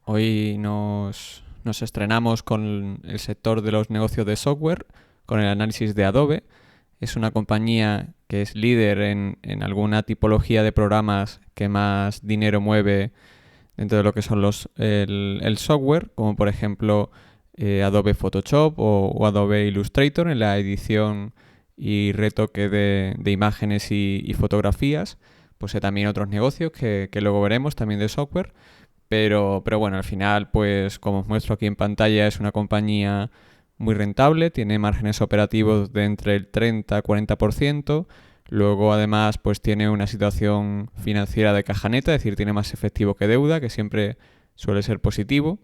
Hoy nos estrenamos con el sector de los negocios de software, con el análisis de Adobe. Es una compañía que es líder en alguna tipología de programas que más dinero mueve dentro de lo que son el software, como por ejemplo Adobe Photoshop o Adobe Illustrator en la edición y retoque de imágenes y fotografías. Posee también otros negocios que luego veremos, también de software. Pero bueno, al final, pues como os muestro aquí en pantalla, es una compañía muy rentable, tiene márgenes operativos de entre el 30 y 40%. Luego, además, pues tiene una situación financiera de caja neta, es decir, tiene más efectivo que deuda, que siempre suele ser positivo.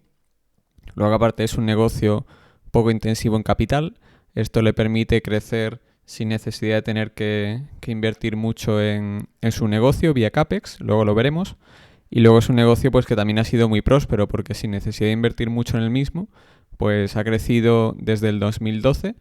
Luego, aparte, es un negocio poco intensivo en capital. Esto le permite crecer sin necesidad de tener que invertir mucho en su negocio vía CAPEX, luego lo veremos. Y luego es un negocio pues que también ha sido muy próspero porque sin necesidad de invertir mucho en el mismo, pues ha crecido desde el 2012,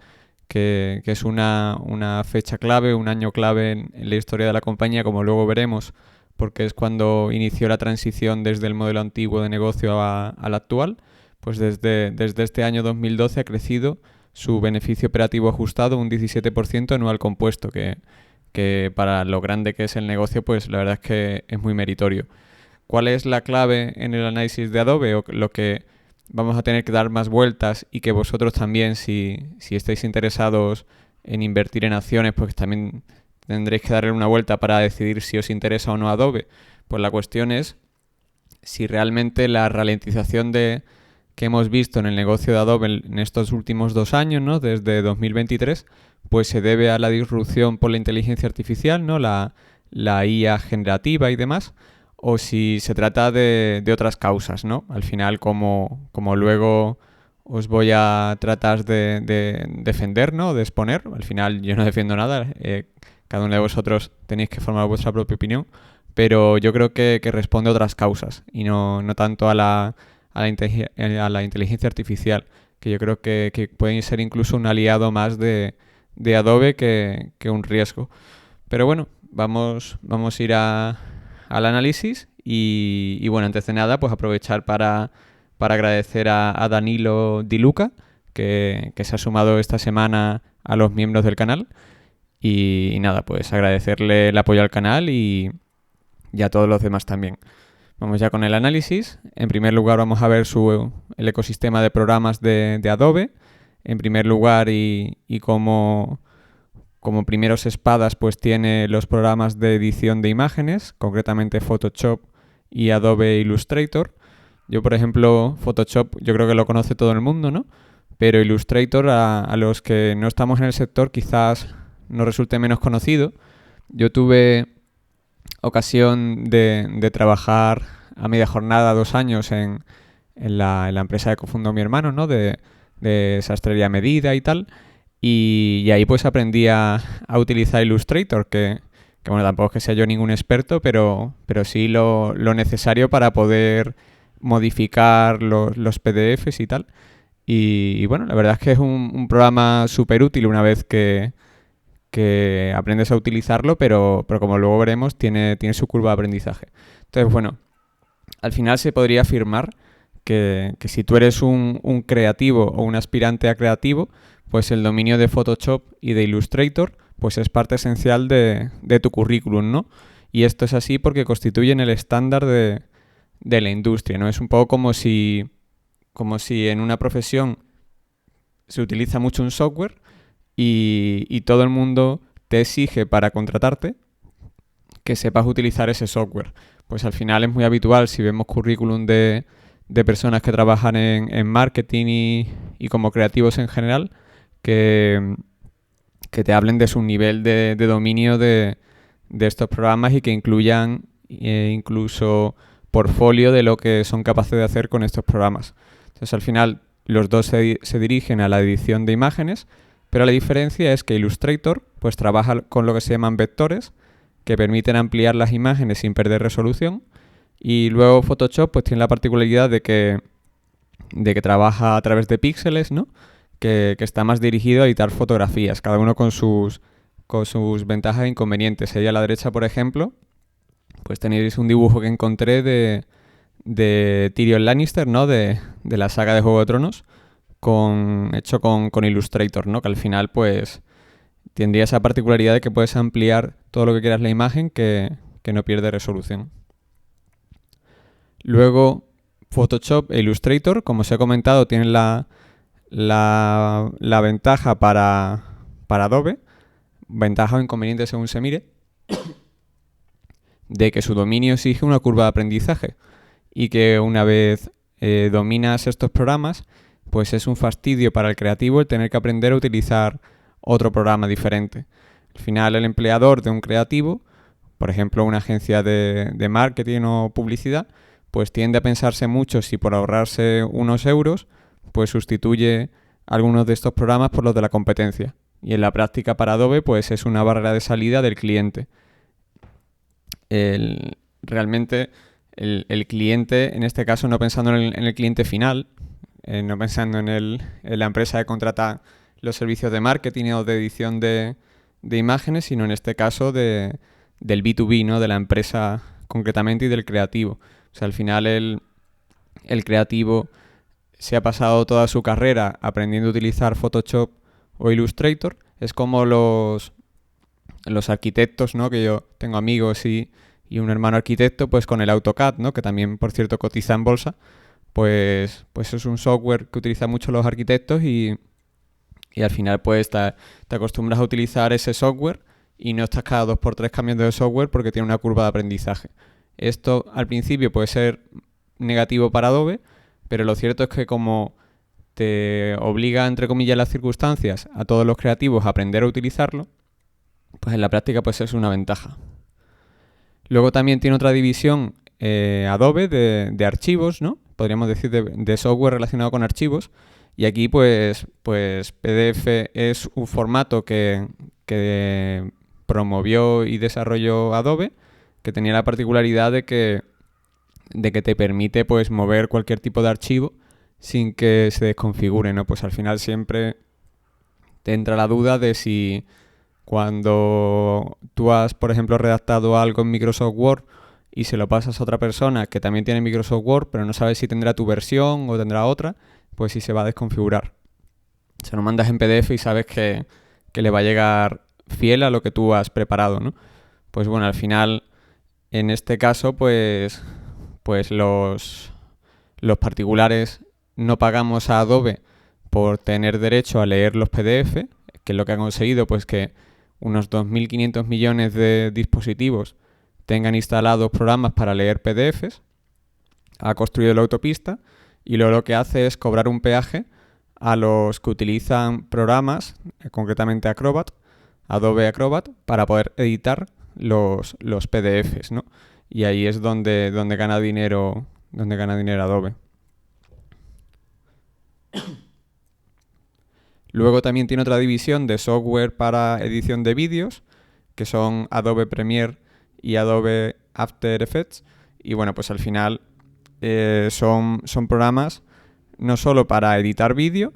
que es una fecha clave, un año clave en la historia de la compañía, como luego veremos, porque es cuando inició la transición desde el modelo antiguo de negocio al actual. Pues desde este año 2012 ha crecido su beneficio operativo ajustado un 17% anual compuesto, que para lo grande que es el negocio, pues la verdad es que es muy meritorio. ¿Cuál es la clave en el análisis de Adobe o lo que vamos a tener que dar más vueltas y que vosotros también, si estáis interesados en invertir en acciones, pues también tendréis que darle una vuelta para decidir si os interesa o no Adobe? Pues la cuestión es si realmente la ralentización que hemos visto en el negocio de Adobe en estos últimos 2 años, ¿no? Desde 2023, pues se debe a la disrupción por la inteligencia artificial, ¿no? La IA generativa y demás, o si se trata de otras causas, ¿no? Al final, como luego os voy a tratar de defender, ¿no? De exponer. Al final yo no defiendo nada. Cada uno de vosotros tenéis que formar vuestra propia opinión. Pero yo creo que responde a otras causas y no tanto a la inteligencia artificial, que yo creo que pueden ser incluso un aliado más de Adobe que un riesgo. Pero bueno, vamos a ir al análisis y bueno, antes de nada, pues aprovechar para agradecer a Danilo Di Luca, que se ha sumado esta semana a los miembros del canal. Y nada, pues agradecerle el apoyo al canal y a todos los demás también. Vamos ya con el análisis. En primer lugar vamos a ver el ecosistema de programas de Adobe. En primer lugar y como primeros espadas pues tiene los programas de edición de imágenes, concretamente Photoshop y Adobe Illustrator. Yo, por ejemplo, Photoshop yo creo que lo conoce todo el mundo, ¿no? Pero Illustrator a los que no estamos en el sector quizás nos resulte menos conocido. Yo tuve ocasión de trabajar a media jornada 2 años en la empresa que cofundó mi hermano, ¿no? De sastrería a medida y tal. Y ahí pues aprendí a utilizar Illustrator, que bueno, tampoco es que sea yo ningún experto, pero sí lo necesario para poder modificar los PDFs y tal. Y bueno, la verdad es que es un programa súper útil una vez que aprendes a utilizarlo, pero como luego veremos, tiene su curva de aprendizaje. Entonces, bueno, al final se podría afirmar que si tú eres un creativo o un aspirante a creativo, pues el dominio de Photoshop y de Illustrator pues es parte esencial de tu currículum, ¿no? Y esto es así porque constituyen el estándar de la industria, ¿no? Es un poco como si en una profesión se utiliza mucho un software y todo el mundo te exige para contratarte que sepas utilizar ese software. Pues al final es muy habitual si vemos currículum de personas que trabajan en marketing y como creativos en general, que te hablen de su nivel de dominio de estos programas y que incluyan incluso portfolio de lo que son capaces de hacer con estos programas. Entonces al final los dos se dirigen a la edición de imágenes, pero la diferencia es que Illustrator pues trabaja con lo que se llaman vectores, que permiten ampliar las imágenes sin perder resolución, y luego Photoshop pues tiene la particularidad de que trabaja a través de píxeles, ¿no? Que está más dirigido a editar fotografías, cada uno con sus ventajas e inconvenientes. Ahí a la derecha, por ejemplo, pues tenéis un dibujo que encontré de Tyrion Lannister, ¿no? De la saga de Juego de Tronos, hecho con Illustrator, ¿no? Que al final, pues, tendría esa particularidad de que puedes ampliar todo lo que quieras la imagen que no pierde resolución. Luego, Photoshop e Illustrator, como os he comentado, tienen la ventaja para Adobe, ventaja o inconveniente según se mire, de que su dominio exige una curva de aprendizaje y que una vez dominas estos programas, pues es un fastidio para el creativo el tener que aprender a utilizar otro programa diferente. Al final, el empleador de un creativo, por ejemplo, una agencia de marketing o publicidad, pues tiende a pensarse mucho si por ahorrarse unos euros, pues sustituye algunos de estos programas por los de la competencia. Y en la práctica para Adobe, pues es una barrera de salida del cliente. Realmente el cliente, en este caso no pensando en el cliente final, no pensando en la empresa que contrata los servicios de marketing o de edición de imágenes, sino en este caso del B2B, ¿no? De la empresa concretamente y del creativo. O sea, al final el creativo se ha pasado toda su carrera aprendiendo a utilizar Photoshop o Illustrator. Es como los arquitectos, ¿no? Que yo tengo amigos y un hermano arquitecto, pues con el AutoCAD, ¿no? Que también, por cierto, cotiza en bolsa. Pues es un software que utilizan mucho los arquitectos y al final pues te acostumbras a utilizar ese software y no estás cada 2x3 cambiando de software porque tiene una curva de aprendizaje. Esto al principio puede ser negativo para Adobe, pero lo cierto es que como te obliga, entre comillas, las circunstancias a todos los creativos a aprender a utilizarlo, pues en la práctica pues es una ventaja. Luego también tiene otra división Adobe de archivos, ¿no? Podríamos decir de software relacionado con archivos. Y aquí pues PDF es un formato que promovió y desarrolló Adobe, que tenía la particularidad de que te permite pues mover cualquier tipo de archivo sin que se desconfigure, ¿no? Pues al final siempre te entra la duda de si cuando tú has, por ejemplo, redactado algo en Microsoft Word y se lo pasas a otra persona que también tiene Microsoft Word, pero no sabes si tendrá tu versión o tendrá otra, pues sí se va a desconfigurar. Se lo mandas en PDF y sabes que le va a llegar fiel a lo que tú has preparado, ¿no? Pues bueno, al final, en este caso, pues los particulares no pagamos a Adobe por tener derecho a leer los PDF, que es lo que han conseguido, pues que unos 2.500 millones de dispositivos tengan instalados programas para leer PDFs, ha construido la autopista y luego lo que hace es cobrar un peaje a los que utilizan programas, concretamente Adobe Acrobat, para poder editar los PDFs, ¿no? Y ahí es donde gana dinero Adobe. Luego también tiene otra división de software para edición de vídeos, que son Adobe Premiere y Adobe After Effects. Y bueno, pues al final son programas no solo para editar vídeo,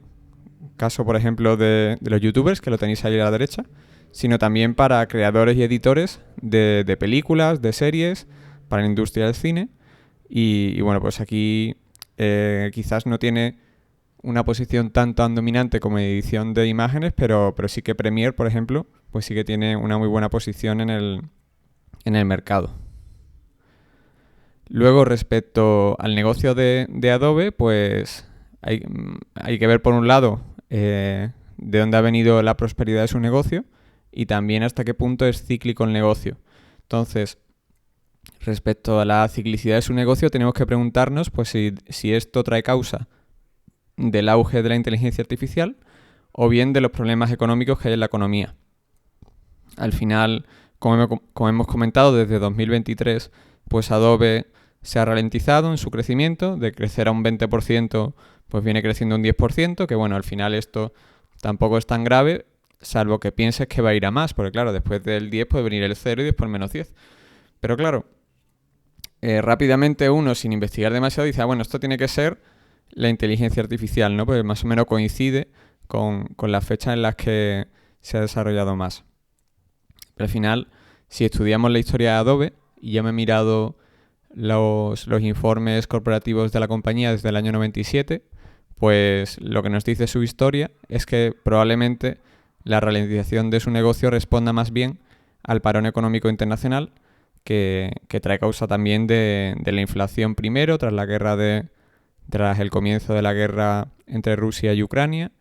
caso por ejemplo de los youtubers, que lo tenéis ahí a la derecha, sino también para creadores y editores de películas, de series, para la industria del cine. Y bueno, pues aquí quizás no tiene una posición tan dominante como edición de imágenes, pero sí que Premiere, por ejemplo, pues sí que tiene una muy buena posición en el mercado. Luego, respecto al negocio de Adobe, pues hay que ver por un lado de dónde ha venido la prosperidad de su negocio y también hasta qué punto es cíclico el negocio. Entonces, respecto a la ciclicidad de su negocio, tenemos que preguntarnos pues si esto trae causa del auge de la inteligencia artificial o bien de los problemas económicos que hay en la economía. Al final, como hemos comentado, desde 2023, pues Adobe se ha ralentizado en su crecimiento, de crecer a un 20%, pues viene creciendo un 10%, que bueno, al final esto tampoco es tan grave, salvo que pienses que va a ir a más, porque claro, después del 10 puede venir el 0 y después menos 10. Pero claro, rápidamente uno, sin investigar demasiado, dice, bueno, esto tiene que ser la inteligencia artificial, ¿no? Porque más o menos coincide con las fechas en las que se ha desarrollado más. Pero al final, si estudiamos la historia de Adobe, y ya me he mirado los informes corporativos de la compañía desde el año 97, pues lo que nos dice su historia es que probablemente la ralentización de su negocio responda más bien al parón económico internacional que trae causa también de la inflación primero, tras el comienzo de la guerra entre Rusia y Ucrania,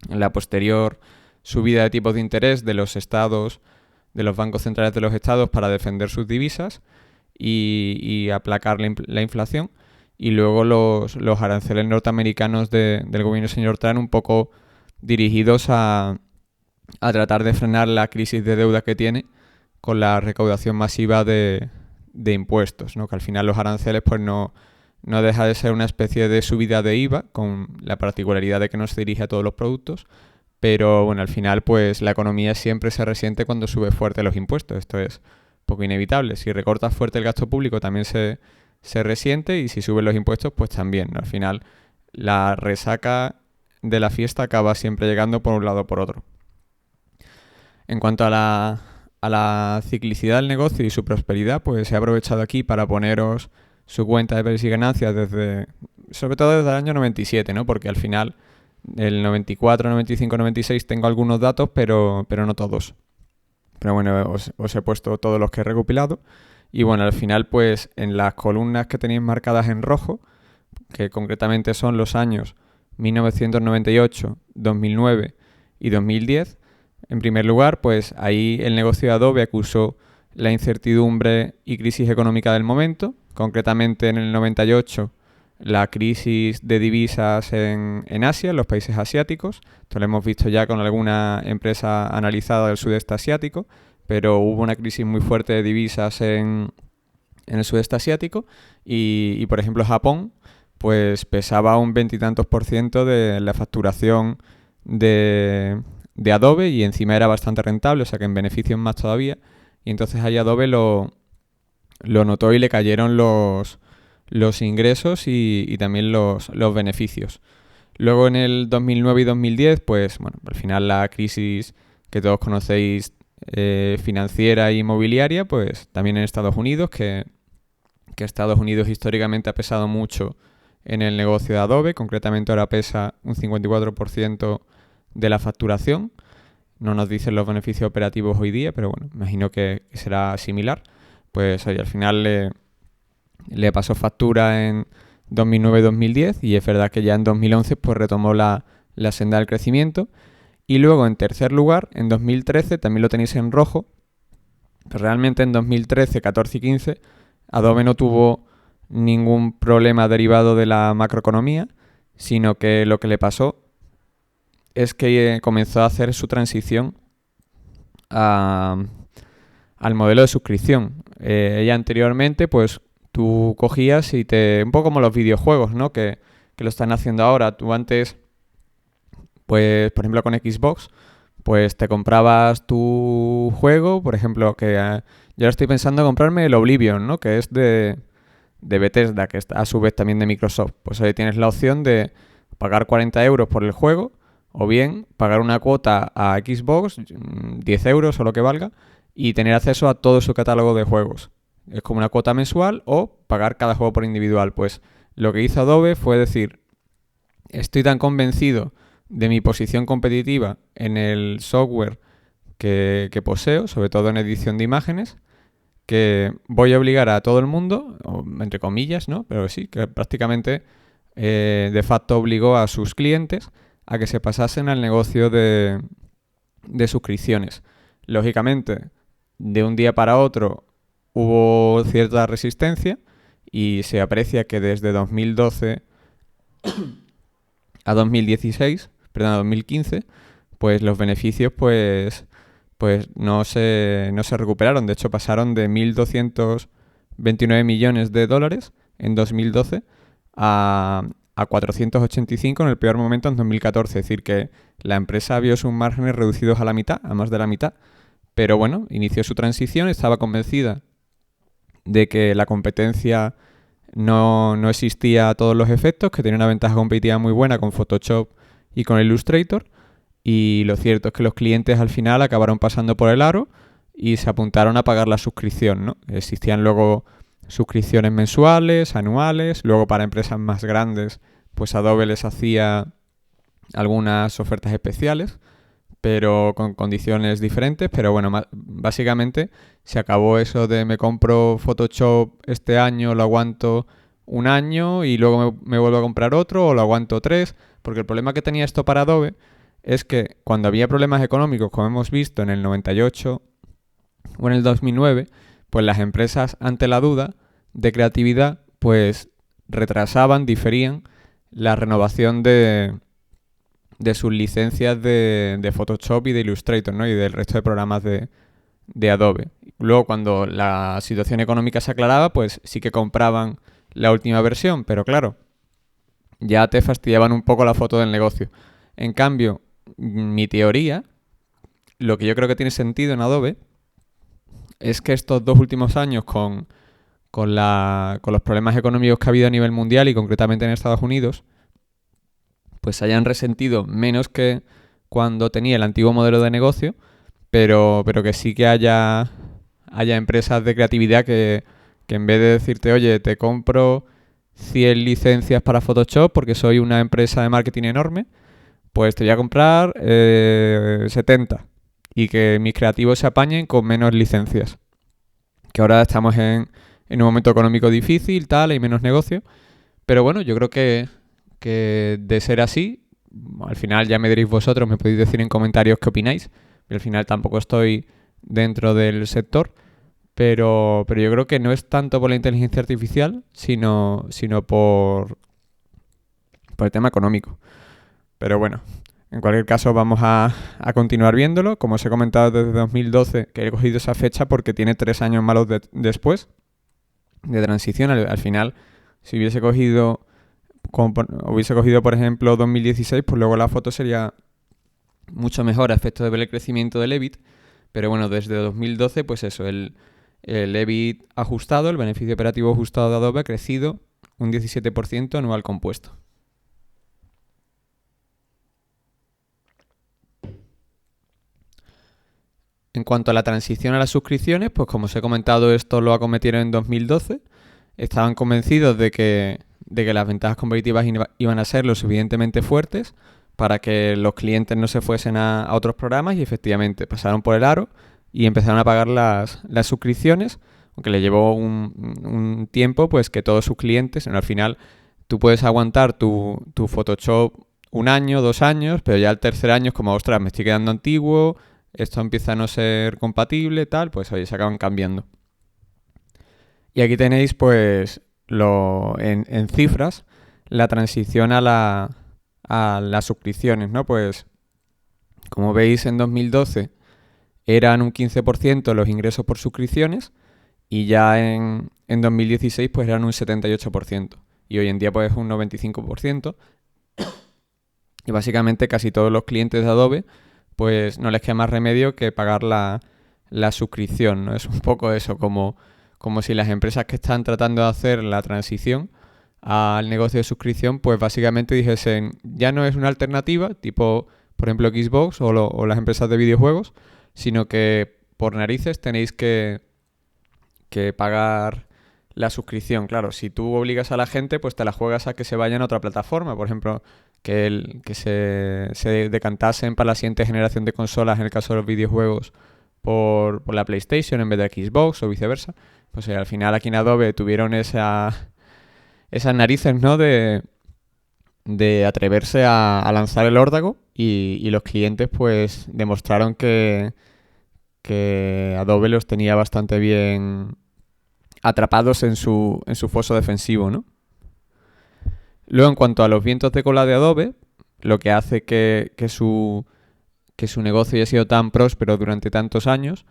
la posterior subida de tipos de interés de los estados, de los bancos centrales de los estados para defender sus divisas y aplacar la inflación, y luego los aranceles norteamericanos del gobierno del señor Trump, un poco dirigidos a tratar de frenar la crisis de deuda que tiene con la recaudación masiva de impuestos, ¿no? Que al final los aranceles pues no deja de ser una especie de subida de IVA, con la particularidad de que no se dirige a todos los productos, pero bueno, al final pues la economía siempre se resiente cuando sube fuerte los impuestos. Esto es un poco inevitable. Si recortas fuerte el gasto público también se resiente, y si suben los impuestos pues también, ¿no? Al final la resaca de la fiesta acaba siempre llegando por un lado o por otro. En cuanto a la ciclicidad del negocio y su prosperidad, pues he aprovechado aquí para poneros su cuenta de pérdidas y ganancias sobre todo desde el año 97, ¿no? Porque al final, el 94, 95, 96 tengo algunos datos, pero no todos. Pero bueno, os he puesto todos los que he recopilado. Y bueno, al final, pues en las columnas que tenéis marcadas en rojo, que concretamente son los años 1998, 2009 y 2010, en primer lugar, pues ahí el negocio de Adobe acusó la incertidumbre y crisis económica del momento. Concretamente en el 98, la crisis de divisas en Asia, en los países asiáticos. Esto lo hemos visto ya con alguna empresa analizada del sudeste asiático, pero hubo una crisis muy fuerte de divisas en el sudeste asiático, y por ejemplo Japón pues pesaba un 20 y tantos % de la facturación de Adobe, y encima era bastante rentable, o sea que en beneficios más todavía, y entonces ahí Adobe lo notó y le cayeron los ingresos y también los beneficios. Luego en el 2009 y 2010, pues bueno, al final la crisis que todos conocéis, financiera e inmobiliaria, pues también en Estados Unidos, que Estados Unidos históricamente ha pesado mucho en el negocio de Adobe. Concretamente ahora pesa un 54% de la facturación. No nos dicen los beneficios operativos hoy día, pero bueno, imagino que será similar. Pues oye, al final le pasó factura en 2009 y 2010, y es verdad que ya en 2011 pues retomó la senda del crecimiento. Y luego en tercer lugar, en 2013, también lo tenéis en rojo, pero realmente en 2013, 14 y 15 Adobe no tuvo ningún problema derivado de la macroeconomía, sino que lo que le pasó es que comenzó a hacer su transición al modelo de suscripción. Ella anteriormente, pues tú cogías y un poco como los videojuegos, ¿no? Que lo están haciendo ahora. Tú antes, pues por ejemplo con Xbox, pues te comprabas tu juego, por ejemplo, que yo ahora estoy pensando en comprarme el Oblivion, ¿no? Que es de Bethesda, que está a su vez también de Microsoft. Pues ahí tienes la opción de pagar 40 euros por el juego, o bien pagar una cuota a Xbox, 10 euros o lo que valga, y tener acceso a todo su catálogo de juegos. Es como una cuota mensual, o pagar cada juego por individual. Pues lo que hizo Adobe fue decir: estoy tan convencido de mi posición competitiva en el software que poseo, sobre todo en edición de imágenes, que voy a obligar a todo el mundo, o entre comillas, ¿no? Pero sí, que prácticamente de facto obligó a sus clientes a que se pasasen al negocio de suscripciones. Lógicamente, de un día para otro hubo cierta resistencia, y se aprecia que desde 2012 a 2015, pues los beneficios pues no se recuperaron. De hecho, pasaron de 1.229 millones de dólares en 2012 a 485 en el peor momento en 2014. Es decir, que la empresa vio sus márgenes reducidos a la mitad, a más de la mitad. Pero bueno, inició su transición, estaba convencida de que la competencia no existía a todos los efectos, que tenía una ventaja competitiva muy buena con Photoshop y con Illustrator. Y lo cierto es que los clientes al final acabaron pasando por el aro, y se apuntaron a pagar la suscripción, ¿no? Existían luego suscripciones mensuales, anuales, luego para empresas más grandes, pues Adobe les hacía algunas ofertas especiales, pero con condiciones diferentes. Pero bueno, básicamente se acabó eso de me compro Photoshop este año, lo aguanto un año y luego me vuelvo a comprar otro o lo aguanto 3, porque el problema que tenía esto para Adobe es que cuando había problemas económicos, como hemos visto en el 98 o en el 2009, pues las empresas, ante la duda de creatividad, pues retrasaban, diferían la renovación de sus licencias de Photoshop y de Illustrator, ¿no? Y del resto de programas de Adobe. Luego, cuando la situación económica se aclaraba, pues sí que compraban la última versión, pero claro, ya te fastidiaban un poco la foto del negocio. En cambio, mi teoría, lo que yo creo que tiene sentido en Adobe, es que estos 2 últimos años con los problemas económicos que ha habido a nivel mundial y concretamente en Estados Unidos, pues se hayan resentido menos que cuando tenía el antiguo modelo de negocio, pero que sí que haya empresas de creatividad que en vez de decirte, oye, te compro 100 licencias para Photoshop porque soy una empresa de marketing enorme, pues te voy a comprar 70 y que mis creativos se apañen con menos licencias. Que ahora estamos en un momento económico difícil, tal, hay menos negocio. Pero bueno, yo creo que de ser así, al final ya me diréis vosotros, me podéis decir en comentarios qué opináis. Al final tampoco estoy dentro del sector, pero yo creo que no es tanto por la inteligencia artificial, sino por el tema económico. Pero bueno, en cualquier caso vamos a continuar viéndolo. Como os he comentado desde 2012, que he cogido esa fecha porque tiene 3 años malos después de transición. Al final, si hubiese cogido, por ejemplo, 2016, pues luego la foto sería mucho mejor a efectos de ver el crecimiento del EBIT. Pero bueno, desde 2012, pues eso, el EBIT ajustado, el beneficio operativo ajustado de Adobe ha crecido un 17% anual compuesto. En cuanto a la transición a las suscripciones, pues como os he comentado, esto lo acometieron en 2012. Estaban convencidos de que las ventajas competitivas iban a ser lo suficientemente fuertes para que los clientes no se fuesen a otros programas, y efectivamente pasaron por el aro y empezaron a pagar las suscripciones, aunque le llevó un tiempo pues que todos sus clientes, al final tú puedes aguantar tu Photoshop 1 año, 2 años, pero ya el tercer año es como, ostras, me estoy quedando antiguo, esto empieza a no ser compatible, tal, pues oye, se acaban cambiando. Y aquí tenéis pues en cifras la transición a las suscripciones, ¿no? Pues como veis, en 2012 eran un 15% los ingresos por suscripciones y ya en 2016 pues eran un 78%. Y hoy en día pues es un 95%. Y básicamente casi todos los clientes de Adobe pues no les queda más remedio que pagar la suscripción, ¿no? Es un poco eso, como si las empresas que están tratando de hacer la transición al negocio de suscripción, pues básicamente dijesen, ya no es una alternativa, tipo, por ejemplo, Xbox o las empresas de videojuegos, sino que por narices tenéis que pagar la suscripción. Claro, si tú obligas a la gente, pues te la juegas a que se vayan a otra plataforma. Por ejemplo, que se decantasen para la siguiente generación de consolas, en el caso de los videojuegos, por la PlayStation en vez de Xbox o viceversa. Pues al final aquí en Adobe tuvieron esas narices, ¿no? De atreverse a lanzar el órdago, y los clientes pues demostraron que Adobe los tenía bastante bien atrapados en su foso defensivo, ¿no? Luego, en cuanto a los vientos de cola de Adobe, lo que hace que su negocio haya sido tan próspero durante tantos años,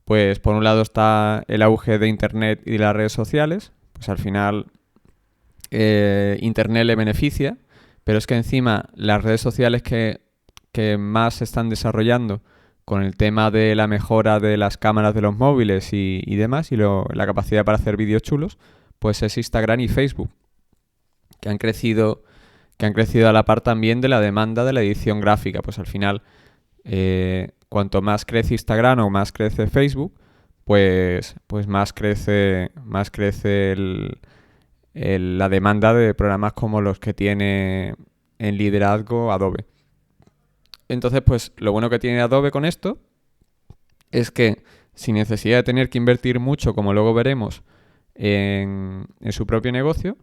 pues por un lado está el auge de Internet y de las redes sociales. Pues al final Internet le beneficia, pero es que encima las redes sociales que más se están desarrollando con el tema de la mejora de las cámaras de los móviles y demás, y la capacidad para hacer vídeos chulos, pues es Instagram y Facebook, que han crecido a la par también de la demanda de la edición gráfica. Pues al final cuanto más crece Instagram o más crece Facebook, pues más crece la demanda de programas como los que tiene en liderazgo Adobe. Entonces, pues lo bueno que tiene Adobe con esto es que sin necesidad de tener que invertir mucho, como luego veremos, en su propio negocio,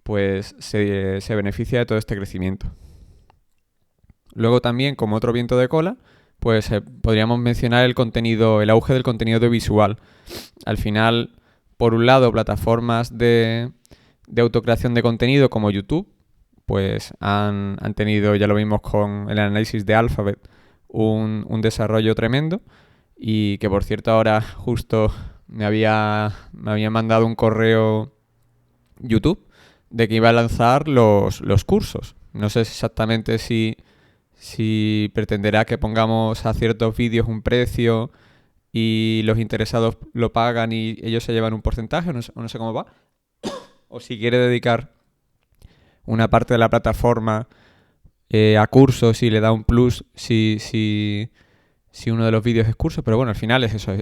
pues se beneficia de todo este crecimiento. Luego también, como otro viento de cola, pues podríamos mencionar el auge del contenido audiovisual. Al final, por un lado, plataformas de autocreación de contenido como YouTube, pues han tenido, ya lo vimos con el análisis de Alphabet, un desarrollo tremendo. Y que, por cierto, ahora justo me había mandado un correo YouTube de que iba a lanzar los cursos. No sé exactamente si pretenderá que pongamos a ciertos vídeos un precio y los interesados lo pagan y ellos se llevan un porcentaje, o no sé cómo va. O si quiere dedicar una parte de la plataforma a cursos y le da un plus si uno de los vídeos es curso. Pero bueno, al final es eso.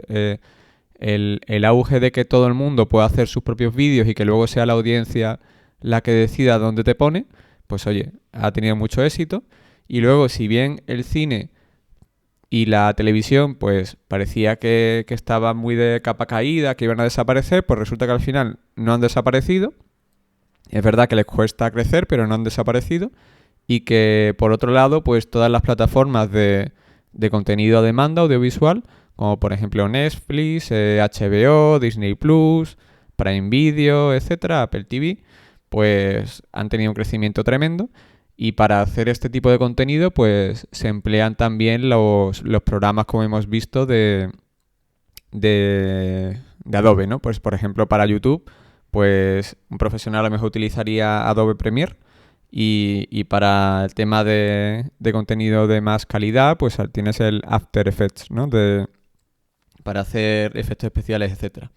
El auge de que todo el mundo pueda hacer sus propios vídeos y que luego sea la audiencia la que decida dónde te pone, pues oye, ha tenido mucho éxito. Y luego, si bien el cine y la televisión, pues parecía que estaban muy de capa caída, que iban a desaparecer, pues resulta que al final no han desaparecido. Es verdad que les cuesta crecer, pero no han desaparecido. Y que, por otro lado, pues todas las plataformas de contenido a demanda audiovisual, como por ejemplo Netflix, HBO, Disney Plus, Prime Video, etcétera, Apple TV, pues han tenido un crecimiento tremendo. Y para hacer este tipo de contenido, pues se emplean también los programas, como hemos visto, de Adobe, ¿no? Pues por ejemplo para YouTube, pues un profesional a lo mejor utilizaría Adobe Premiere. Y para el tema de contenido de más calidad, pues tienes el After Effects, ¿no? Para hacer efectos especiales, etcétera.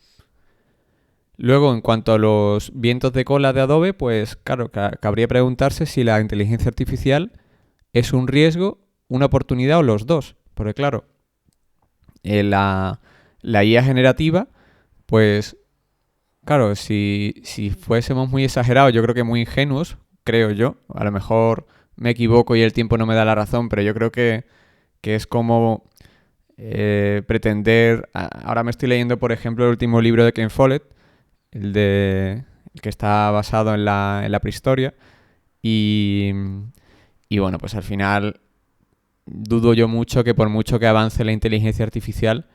Luego, en cuanto a los vientos de cola de Adobe, pues claro, cabría preguntarse si la inteligencia artificial es un riesgo, una oportunidad o los dos. Porque claro, la IA generativa, pues claro, si fuésemos muy exagerados, yo creo que muy ingenuos, creo yo, a lo mejor me equivoco y el tiempo no me da la razón, pero yo creo que es como pretender... Ahora me estoy leyendo, por ejemplo, el último libro de Ken Follett, el que está basado en la prehistoria, y bueno, pues al final dudo yo mucho que por mucho que avance la inteligencia artificial,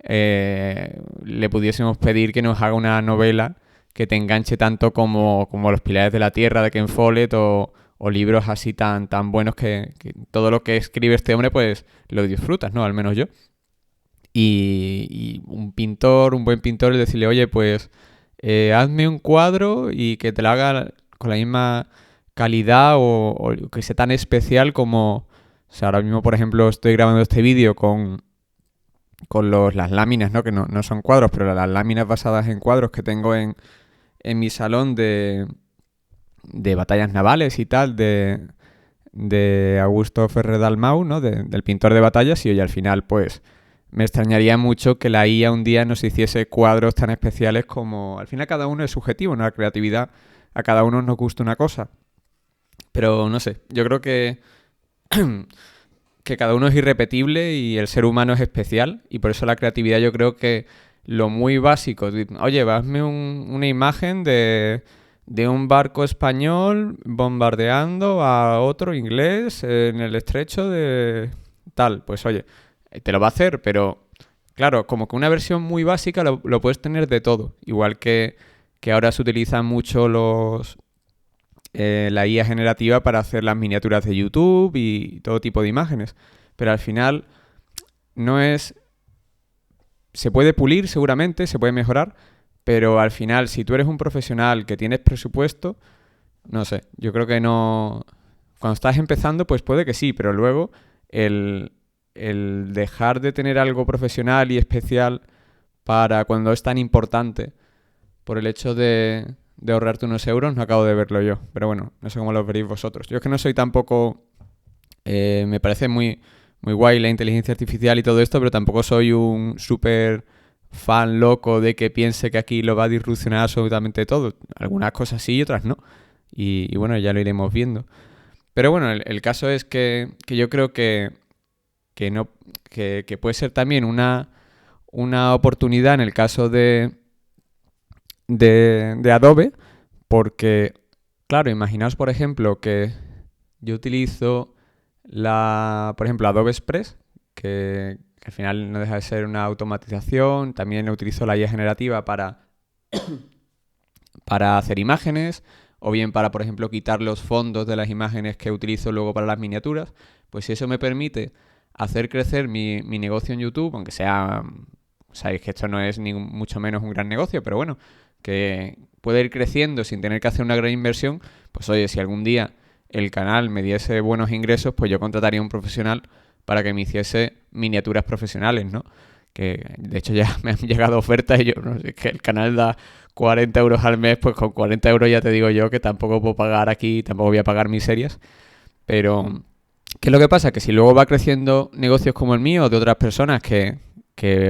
le pudiésemos pedir que nos haga una novela que te enganche tanto como Los Pilares de la Tierra de Ken Follett o libros así tan buenos que todo lo que escribe este hombre pues lo disfrutas, ¿no? Al menos yo. Y un buen pintor, es decirle, oye, pues hazme un cuadro y que te lo haga con la misma calidad o que sea tan especial como... O sea, ahora mismo, por ejemplo, estoy grabando este vídeo con las láminas, ¿no? Que no son cuadros, pero las láminas basadas en cuadros que tengo en mi salón de batallas navales y tal, de Augusto Ferrer Dalmau, ¿no? Del pintor de batallas. Y oye, al final, pues, me extrañaría mucho que la IA un día nos hiciese cuadros tan especiales como... Al final cada uno es subjetivo, ¿no? La creatividad, a cada uno nos gusta una cosa. Pero no sé, yo creo que cada uno es irrepetible y el ser humano es especial, y por eso la creatividad, yo creo que lo muy básico, oye, hazme una imagen de un barco español bombardeando a otro inglés en el estrecho de tal, pues oye, te lo va a hacer, pero claro, como que una versión muy básica lo puedes tener de todo, igual que ahora se utilizan mucho la IA generativa para hacer las miniaturas de YouTube y todo tipo de imágenes. Pero al final no es... Se puede pulir seguramente, se puede mejorar, pero al final si tú eres un profesional que tienes presupuesto, no sé, yo creo que no... Cuando estás empezando pues puede que sí, pero luego el dejar de tener algo profesional y especial para cuando es tan importante por el hecho de ahorrarte unos euros, no acabo de verlo yo. Pero bueno, no sé cómo lo veréis vosotros. Yo es que no soy tampoco... me parece muy, muy guay la inteligencia artificial y todo esto, pero tampoco soy un súper fan loco de que piense que aquí lo va a disrupcionar absolutamente todo. Algunas cosas sí y otras no. Y bueno, ya lo iremos viendo. Pero bueno, el caso es que yo creo que no, que puede ser también una oportunidad en el caso de Adobe, porque, claro, imaginaos, por ejemplo, que yo utilizo por ejemplo, Adobe Express, que al final no deja de ser una automatización. También utilizo la IA generativa para hacer imágenes, o bien para, por ejemplo, quitar los fondos de las imágenes que utilizo luego para las miniaturas. Pues si eso me permite hacer crecer mi negocio en YouTube, aunque sea, sabéis que esto no es ni mucho menos un gran negocio, pero bueno, que puede ir creciendo sin tener que hacer una gran inversión, pues oye, si algún día el canal me diese buenos ingresos, pues yo contrataría a un profesional para que me hiciese miniaturas profesionales, ¿no? Que de hecho ya me han llegado ofertas y yo, no sé, que el canal da 40 euros al mes, pues con 40 euros ya te digo yo que tampoco puedo pagar aquí, tampoco voy a pagar miserias. Pero, ¿qué es lo que pasa? Que si luego va creciendo negocios como el mío o de otras personas que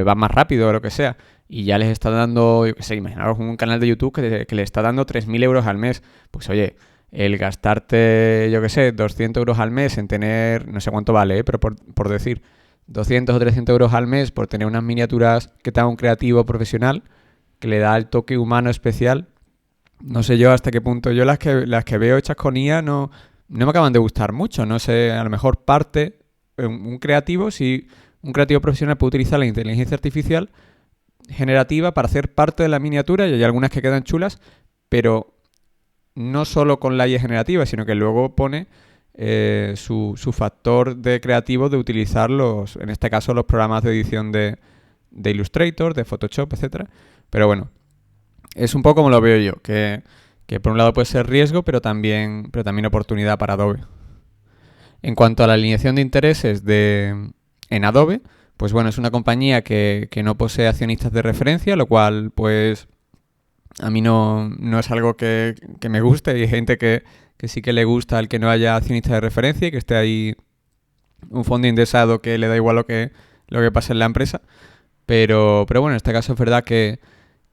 van más rápido o lo que sea, y ya les está dando, yo qué sé, imaginaros un canal de YouTube que le está dando 3.000 euros al mes, pues oye, el gastarte, yo qué sé, 200 euros al mes en tener, no sé cuánto vale, pero por decir, 200 o 300 euros al mes por tener unas miniaturas que te haga un creativo profesional, que le da el toque humano especial. No sé yo hasta qué punto. Yo las que veo hechas con IA no me acaban de gustar mucho. No sé, a lo mejor parte, un creativo, si un creativo profesional puede utilizar la inteligencia artificial generativa para hacer parte de la miniatura, y hay algunas que quedan chulas, pero no solo con la IA generativa, sino que luego pone su factor de creativo de utilizar en este caso, los programas de edición de Illustrator, de Photoshop, etcétera. Pero bueno, es un poco como lo veo yo, que por un lado puede ser riesgo, pero también oportunidad para Adobe. En cuanto a la alineación de intereses en Adobe, pues bueno, es una compañía que no posee accionistas de referencia, lo cual pues a mí no es algo que me guste. Hay gente que sí que le gusta el que no haya accionistas de referencia y que esté ahí un fondo indexado que le da igual lo que pase en la empresa. Pero bueno, en este caso es verdad que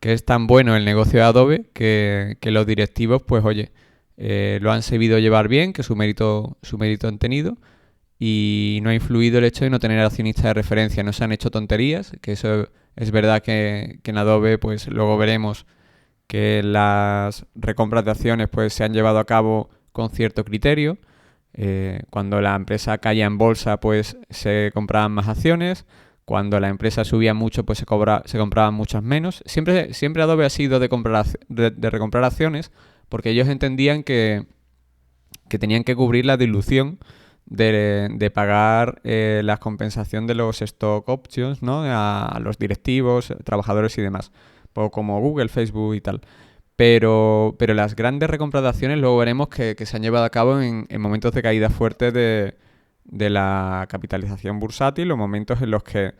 es tan bueno el negocio de Adobe que los directivos, pues oye, lo han sabido llevar bien, que su mérito han tenido, y no ha influido el hecho de no tener accionistas de referencia. No se han hecho tonterías, que eso es verdad que en Adobe, pues luego veremos que las recompras de acciones pues se han llevado a cabo con cierto criterio. Cuando la empresa caía en bolsa, pues se compraban más acciones. Cuando la empresa subía mucho, pues se compraban muchas menos. Siempre Adobe ha sido de recomprar acciones, porque ellos entendían que tenían que cubrir la dilución de pagar la compensación de los stock options, ¿no? A los directivos, trabajadores y demás, poco como Google, Facebook y tal. Pero las grandes recompras de acciones luego veremos que se han llevado a cabo en momentos de caída fuerte de la capitalización bursátil, o momentos en los que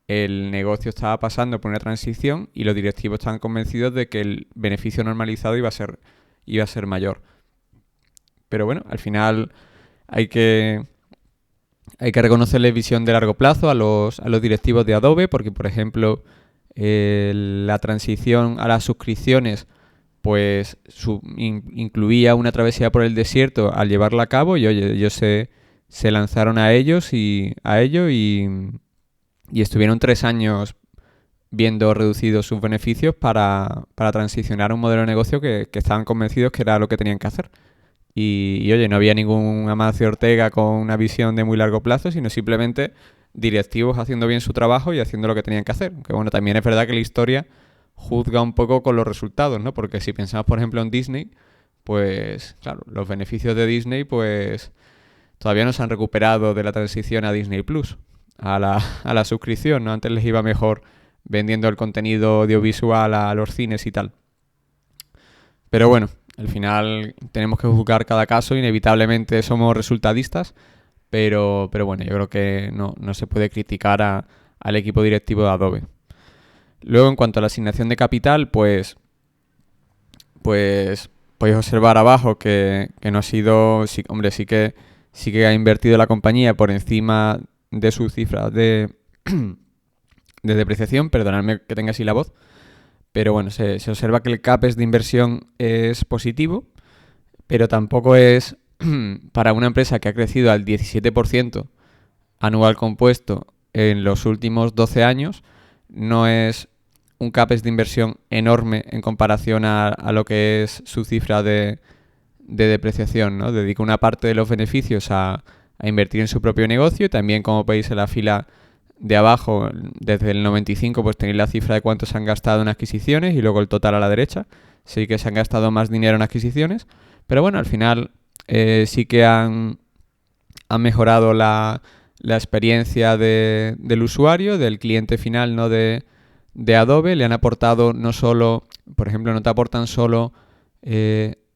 el negocio estaba pasando por una transición y los directivos estaban convencidos de que el beneficio normalizado iba a ser mayor. Pero bueno, al final hay que reconocerle visión de largo plazo a los directivos de Adobe, porque por ejemplo la transición a las suscripciones pues incluía una travesía por el desierto al llevarla a cabo, y oye, ellos se lanzaron a ello y estuvieron 3 años viendo reducidos sus beneficios para transicionar a un modelo de negocio que estaban convencidos que era lo que tenían que hacer. Y oye, no había ningún Amancio Ortega con una visión de muy largo plazo, sino simplemente directivos haciendo bien su trabajo y haciendo lo que tenían que hacer. Que bueno, también es verdad que la historia juzga un poco con los resultados, ¿no? Porque si pensamos, por ejemplo, en Disney, pues claro, los beneficios de Disney pues todavía no se han recuperado de la transición a Disney Plus, a la suscripción, ¿no? Antes les iba mejor vendiendo el contenido audiovisual a los cines y tal. Pero bueno, al final tenemos que juzgar cada caso, inevitablemente somos resultadistas, pero bueno, yo creo que no se puede criticar al equipo directivo de Adobe. Luego, en cuanto a la asignación de capital, pues podéis observar abajo que no ha sido, sí, hombre, sí que ha invertido la compañía por encima de su cifra de depreciación. Perdonadme que tenga así la voz. Pero bueno, se observa que el CAPEX de inversión es positivo, pero tampoco es para una empresa que ha crecido al 17% anual compuesto en los últimos 12 años, no es un CAPEX de inversión enorme en comparación a lo que es su cifra de depreciación, ¿no? Dedica una parte de los beneficios a invertir en su propio negocio y también, como veis en la fila de abajo, desde el 95, pues tenéis la cifra de cuánto se han gastado en adquisiciones y luego el total a la derecha. Sí que se han gastado más dinero en adquisiciones, pero bueno, al final sí que han mejorado la experiencia del usuario, del cliente final, ¿no? de Adobe. Le han aportado no solo, por ejemplo, no te aportan solo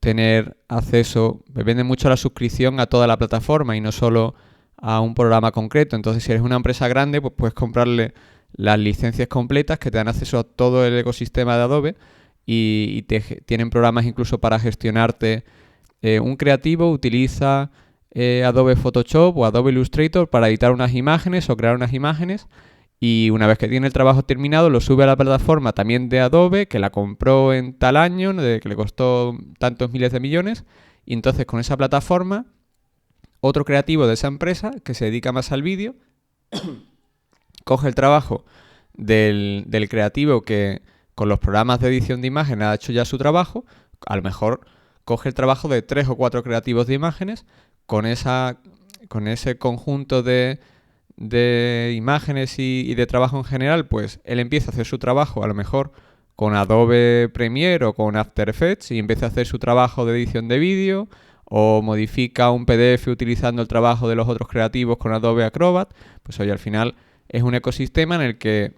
tener acceso, venden mucho la suscripción a toda la plataforma y no solo a un programa concreto. Entonces, si eres una empresa grande, pues puedes comprarle las licencias completas que te dan acceso a todo el ecosistema de Adobe y tienen programas incluso para gestionarte. Un creativo utiliza Adobe Photoshop o Adobe Illustrator para editar unas imágenes o crear unas imágenes, y una vez que tiene el trabajo terminado lo sube a la plataforma también de Adobe, que la compró en tal año, que le costó tantos miles de millones, y entonces con esa plataforma otro creativo de esa empresa que se dedica más al vídeo coge el trabajo del creativo que con los programas de edición de imagen ha hecho ya su trabajo. A lo mejor coge el trabajo de 3 o 4 creativos de imágenes con ese conjunto de imágenes y de trabajo en general. Pues él empieza a hacer su trabajo a lo mejor con Adobe Premiere o con After Effects y empieza a hacer su trabajo de edición de vídeo, o modifica un PDF utilizando el trabajo de los otros creativos con Adobe Acrobat. Pues oye, al final es un ecosistema en el que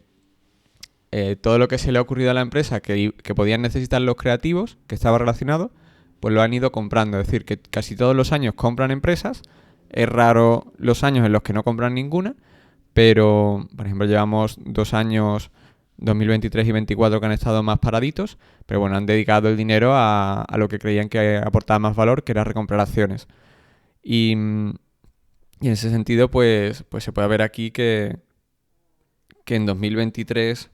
todo lo que se le ha ocurrido a la empresa que podían necesitar los creativos, que estaba relacionado, pues lo han ido comprando. Es decir, que casi todos los años compran empresas. Es raro los años en los que no compran ninguna, pero, por ejemplo, llevamos 2 años, 2023 y 2024, que han estado más paraditos, pero bueno, han dedicado el dinero a lo que creían que aportaba más valor, que era recomprar acciones. Y en ese sentido, pues se puede ver aquí que en 2023,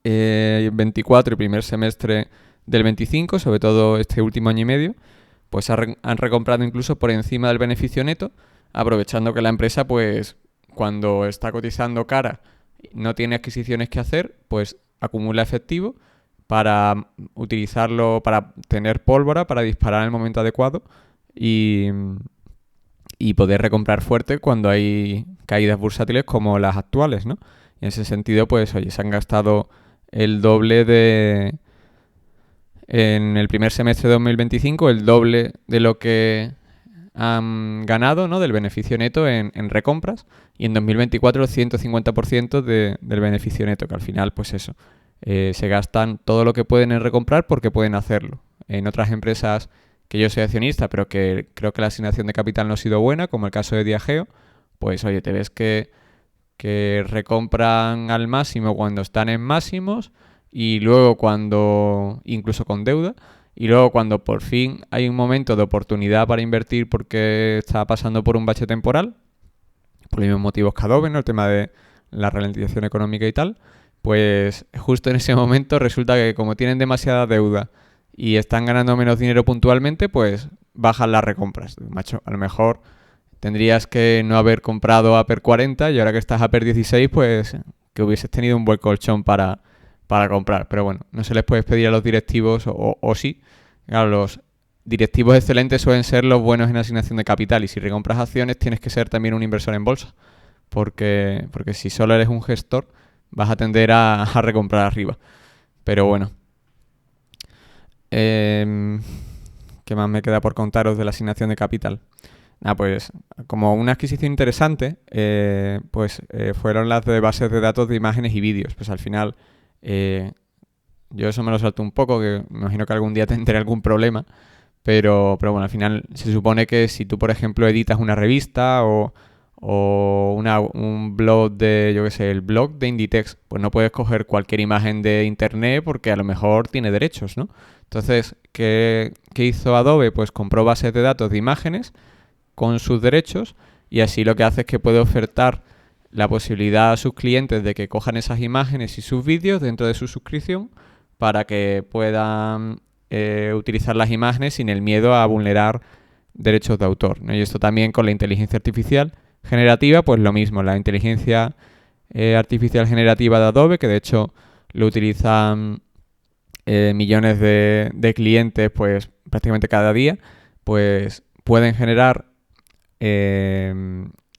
24 y primer semestre del 25, sobre todo este último año y medio, pues han recomprado incluso por encima del beneficio neto, aprovechando que la empresa, pues cuando está cotizando cara, no tiene adquisiciones que hacer, pues acumula efectivo para utilizarlo, para tener pólvora, para disparar en el momento adecuado y poder recomprar fuerte cuando hay caídas bursátiles como las actuales, ¿no? Y en ese sentido, pues oye, se han gastado el doble en el primer semestre de 2025, el doble de lo que han ganado, ¿no? Del beneficio neto en recompras, y en 2024 el 150% del beneficio neto, que al final, pues eso, se gastan todo lo que pueden en recomprar porque pueden hacerlo. En otras empresas que yo soy accionista, pero que creo que la asignación de capital no ha sido buena, como el caso de Diageo, pues oye, te ves que recompran al máximo cuando están en máximos, y luego cuando, incluso con deuda, y luego cuando por fin hay un momento de oportunidad para invertir porque está pasando por un bache temporal, por los mismos motivos que Adobe, ¿no? El tema de la ralentización económica y tal, pues justo en ese momento resulta que como tienen demasiada deuda y están ganando menos dinero puntualmente, pues bajan las recompras. Macho, a lo mejor tendrías que no haber comprado a PER 40 y ahora que estás a PER 16, pues que hubieses tenido un buen colchón para comprar. Pero bueno, no se les puede pedir a los directivos, o sí. Claro, los directivos excelentes suelen ser los buenos en asignación de capital, y si recompras acciones tienes que ser también un inversor en bolsa, porque si solo eres un gestor vas a tender a recomprar arriba. Pero bueno, ¿qué más me queda por contaros de la asignación de capital? Pues como una adquisición interesante, fueron las de bases de datos de imágenes y vídeos. Pues al final, yo eso me lo salto un poco, que me imagino que algún día tendré algún problema, pero bueno, al final se supone que si tú, por ejemplo, editas una revista o un blog de, yo qué sé, el blog de Inditex, pues no puedes coger cualquier imagen de internet porque a lo mejor tiene derechos, ¿no? Entonces, ¿qué hizo Adobe? Pues compró bases de datos de imágenes con sus derechos y así lo que hace es que puede ofertar la posibilidad a sus clientes de que cojan esas imágenes y sus vídeos dentro de su suscripción para que puedan utilizar las imágenes sin el miedo a vulnerar derechos de autor, ¿no? Y esto también con la inteligencia artificial generativa, pues lo mismo, la inteligencia artificial generativa de Adobe, que de hecho lo utilizan millones de clientes pues prácticamente cada día, pues pueden generar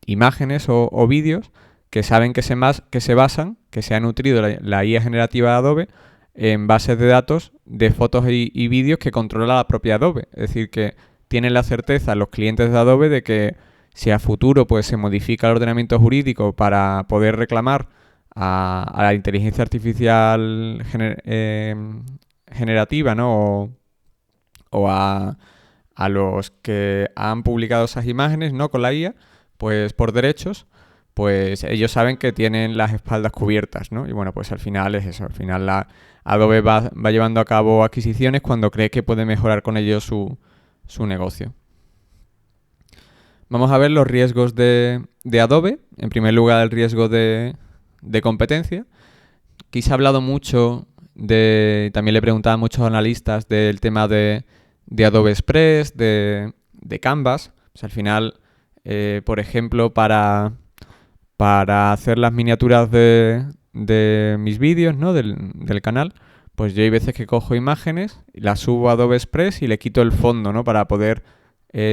imágenes o vídeos que saben que se basan, que se ha nutrido la IA generativa de Adobe en bases de datos de fotos y vídeos que controla la propia Adobe. Es decir, que tienen la certeza los clientes de Adobe de que si a futuro pues se modifica el ordenamiento jurídico para poder reclamar a la inteligencia artificial generativa, ¿no? O a los que han publicado esas imágenes, ¿no? Con la IA, pues por derechos, pues ellos saben que tienen las espaldas cubiertas, ¿no? Y bueno, pues al final es eso. Al final la Adobe va llevando a cabo adquisiciones cuando cree que puede mejorar con ello su negocio. Vamos a ver los riesgos de Adobe. En primer lugar, el riesgo de competencia. Aquí se ha hablado mucho también le preguntaba a muchos analistas del tema de Adobe Express, de Canvas. Pues al final, por ejemplo, para hacer las miniaturas de mis vídeos, ¿no? del canal, pues yo hay veces que cojo imágenes, las subo a Adobe Express y le quito el fondo, ¿no? Para poder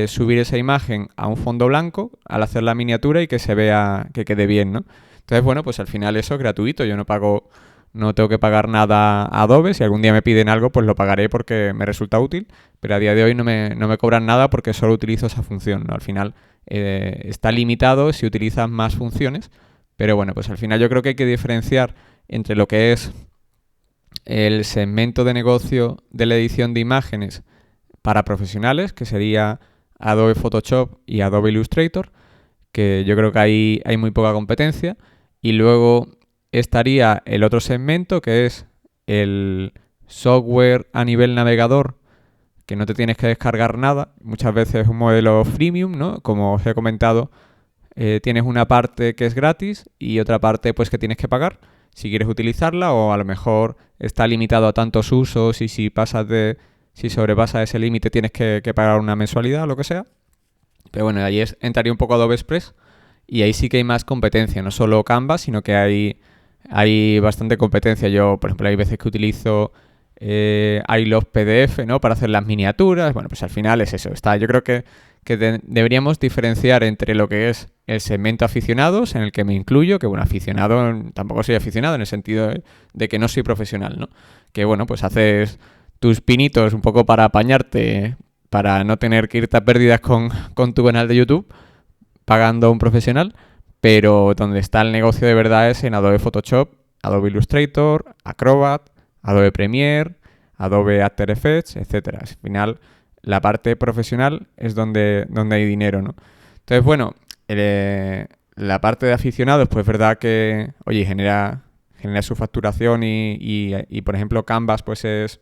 subir esa imagen a un fondo blanco al hacer la miniatura y que se vea, que quede bien, ¿no? Entonces, bueno, pues al final eso es gratuito. Yo no tengo que pagar nada a Adobe. Si algún día me piden algo, pues lo pagaré porque me resulta útil. Pero a día de hoy no me cobran nada porque solo utilizo esa función, ¿no? Al final está limitado si utilizas más funciones. Pero bueno, pues al final yo creo que hay que diferenciar entre lo que es el segmento de negocio de la edición de imágenes para profesionales, que sería Adobe Photoshop y Adobe Illustrator, que yo creo que hay muy poca competencia. Y luego estaría el otro segmento, que es el software a nivel navegador, que no te tienes que descargar nada. Muchas veces es un modelo freemium, ¿no? Como os he comentado, tienes una parte que es gratis y otra parte pues que tienes que pagar si quieres utilizarla, o a lo mejor está limitado a tantos usos y si sobrepasa ese límite tienes que pagar una mensualidad o lo que sea. Pero bueno, ahí entraría un poco Adobe Express y ahí sí que hay más competencia, no solo Canva, sino que hay bastante competencia. Yo, por ejemplo, hay veces que utilizo iLove PDF, ¿no? Para hacer las miniaturas. Bueno, pues al final es eso. Yo creo que deberíamos diferenciar entre lo que es el segmento aficionados, en el que me incluyo, que bueno, aficionado, tampoco soy aficionado en el sentido de que no soy profesional, ¿no? Que bueno, pues haces tus pinitos un poco para apañarte, para no tener que irte a pérdidas con tu canal de YouTube, pagando a un profesional, pero donde está el negocio de verdad es en Adobe Photoshop, Adobe Illustrator, Acrobat, Adobe Premiere, Adobe After Effects, etcétera. Al final, la parte profesional es donde hay dinero, ¿no? Entonces, bueno, la parte de aficionados, pues es verdad que, oye, genera su facturación y por ejemplo, Canvas pues es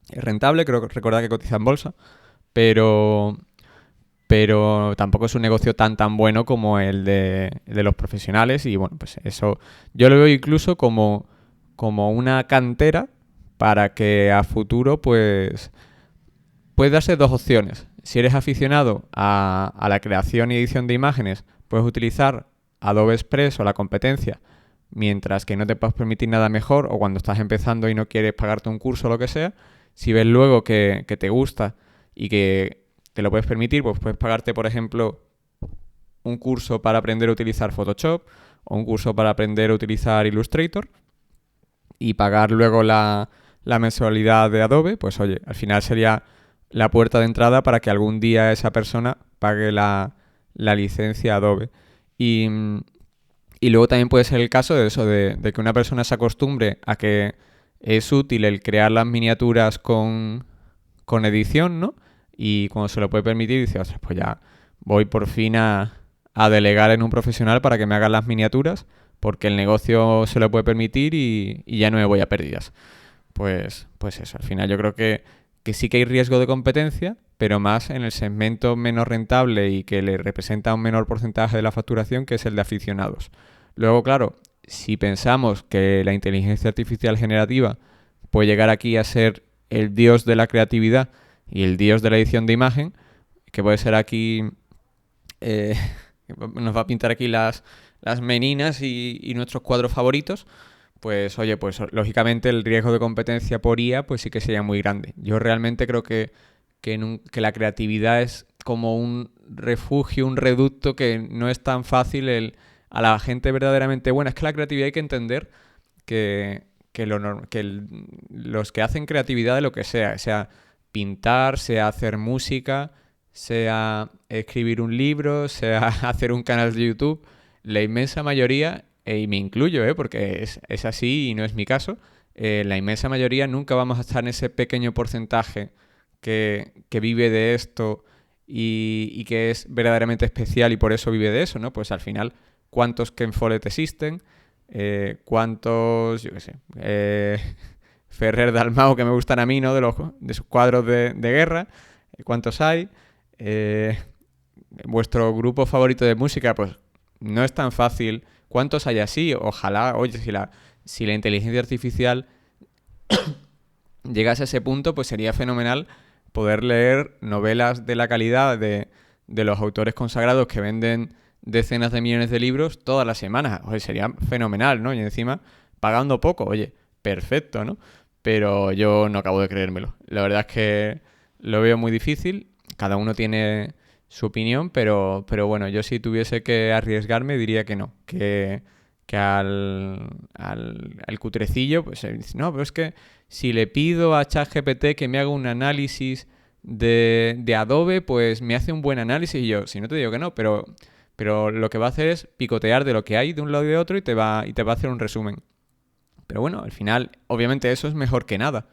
rentable, creo que recordad que cotiza en bolsa, pero tampoco es un negocio tan bueno como el de los profesionales. Y bueno, pues eso yo lo veo incluso como una cantera para que a futuro pues puedes darse dos opciones. Si eres aficionado a la creación y edición de imágenes, puedes utilizar Adobe Express o la competencia, mientras que no te puedes permitir nada mejor, o cuando estás empezando y no quieres pagarte un curso o lo que sea. Si ves luego que te gusta y que te lo puedes permitir, pues puedes pagarte, por ejemplo, un curso para aprender a utilizar Photoshop o un curso para aprender a utilizar Illustrator y pagar luego la mensualidad de Adobe. Pues oye, al final sería la puerta de entrada para que algún día esa persona pague la licencia Adobe. Y luego también puede ser el caso de eso, de que una persona se acostumbre a que es útil el crear las miniaturas con edición, ¿no? Y cuando se lo puede permitir, dice, ostras, pues ya voy por fin a delegar en un profesional para que me hagan las miniaturas, porque el negocio se lo puede permitir y ya no me voy a pérdidas. Pues eso, al final yo creo que sí que hay riesgo de competencia, pero más en el segmento menos rentable y que le representa un menor porcentaje de la facturación, que es el de aficionados. Luego, claro, si pensamos que la inteligencia artificial generativa puede llegar aquí a ser el dios de la creatividad y el dios de la edición de imagen, que puede ser aquí, eh, nos va a pintar aquí las meninas y nuestros cuadros favoritos, pues oye, pues lógicamente el riesgo de competencia por IA pues sí que sería muy grande. Yo realmente creo que la creatividad es como un refugio, un reducto que no es tan fácil a la gente verdaderamente buena. Es que la creatividad hay que entender los que hacen creatividad de lo que sea pintar, sea hacer música, sea escribir un libro, sea hacer un canal de YouTube, la inmensa mayoría, y me incluyo, porque es así y no es mi caso, la inmensa mayoría nunca vamos a estar en ese pequeño porcentaje que vive de esto y que es verdaderamente especial y por eso vive de eso, ¿no? Pues al final, ¿cuántos Ken Follett existen? ¿Cuántos, yo qué sé, Ferrer Dalmau que me gustan a mí, ¿no? De sus cuadros de guerra? ¿Cuántos hay? Vuestro grupo favorito de música, pues no es tan fácil. ¿Cuántos hay así? Ojalá, oye, si la inteligencia artificial llegase a ese punto, pues sería fenomenal poder leer novelas de la calidad de los autores consagrados que venden decenas de millones de libros todas las semanas. Oye, sería fenomenal, ¿no? Y encima, pagando poco, oye, perfecto, ¿no? Pero yo no acabo de creérmelo. La verdad es que lo veo muy difícil. Cada uno tiene su opinión, pero bueno, yo si tuviese que arriesgarme diría que no, que al cutrecillo, pues no, pero es que si le pido a ChatGPT que me haga un análisis de Adobe, pues me hace un buen análisis y yo, si no te digo que no, pero lo que va a hacer es picotear de lo que hay de un lado y de otro y te va a hacer un resumen. Pero bueno, al final, obviamente eso es mejor que nada,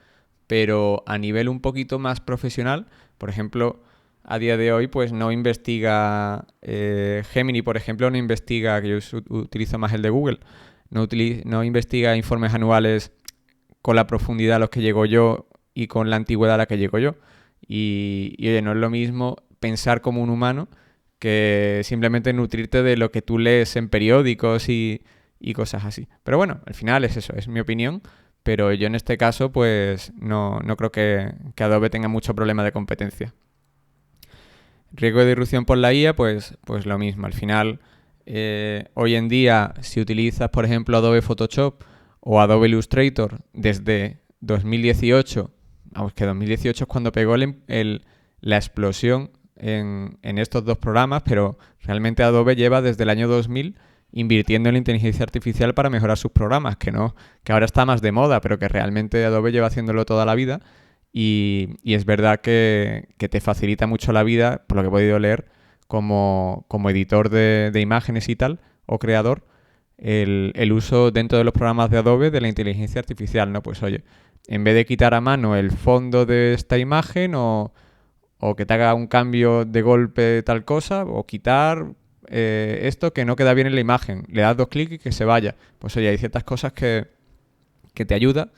pero a nivel un poquito más profesional, por ejemplo, a día de hoy pues no investiga Gemini, por ejemplo, no investiga, que yo utilizo más el de Google, no investiga informes anuales con la profundidad a los que llego yo y con la antigüedad a la que llego yo. Y oye, no es lo mismo pensar como un humano que simplemente nutrirte de lo que tú lees en periódicos y cosas así. Pero bueno, al final es eso, es mi opinión. Pero yo en este caso pues no creo que Adobe tenga mucho problema de competencia. Riesgo de disrupción por la IA, pues lo mismo. Al final, hoy en día, si utilizas, por ejemplo, Adobe Photoshop o Adobe Illustrator desde 2018, vamos, que 2018 es cuando pegó la explosión en estos dos programas, pero realmente Adobe lleva desde el año 2000 invirtiendo en la inteligencia artificial para mejorar sus programas, que ahora está más de moda, pero que realmente Adobe lleva haciéndolo toda la vida. Y es verdad que te facilita mucho la vida, por lo que he podido leer, como editor de imágenes y tal, o creador, el uso dentro de los programas de Adobe de la inteligencia artificial, ¿no? Pues oye, en vez de quitar a mano el fondo de esta imagen o que te haga un cambio de golpe tal cosa, o quitar esto que no queda bien en la imagen, le das dos clics y que se vaya. Pues oye, hay ciertas cosas que te ayudan,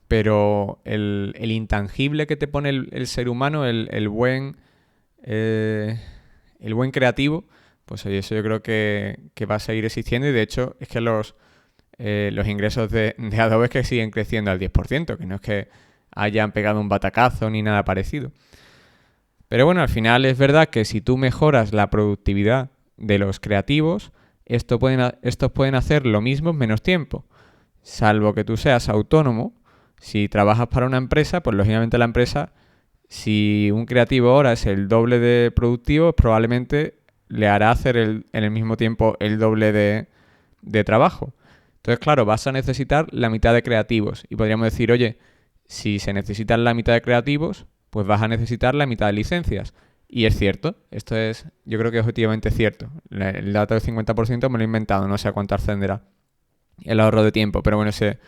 pero el intangible que te pone el ser humano, el buen creativo, pues oye, eso yo creo que va a seguir existiendo y de hecho es que los ingresos de Adobe es que siguen creciendo al 10%, que no es que hayan pegado un batacazo ni nada parecido. Pero bueno, al final es verdad que si tú mejoras la productividad de los creativos, estos pueden hacer lo mismo en menos tiempo. Salvo que tú seas autónomo, si trabajas para una empresa, pues lógicamente la empresa, si un creativo ahora es el doble de productivo, probablemente le hará hacer en el mismo tiempo el doble de trabajo. Entonces, claro, vas a necesitar la mitad de creativos. Y podríamos decir, oye, si se necesitan la mitad de creativos, pues vas a necesitar la mitad de licencias. Y es cierto, esto es, yo creo que es objetivamente cierto. El dato del 50% me lo he inventado, no sé a cuánto ascenderá el ahorro de tiempo, pero bueno, se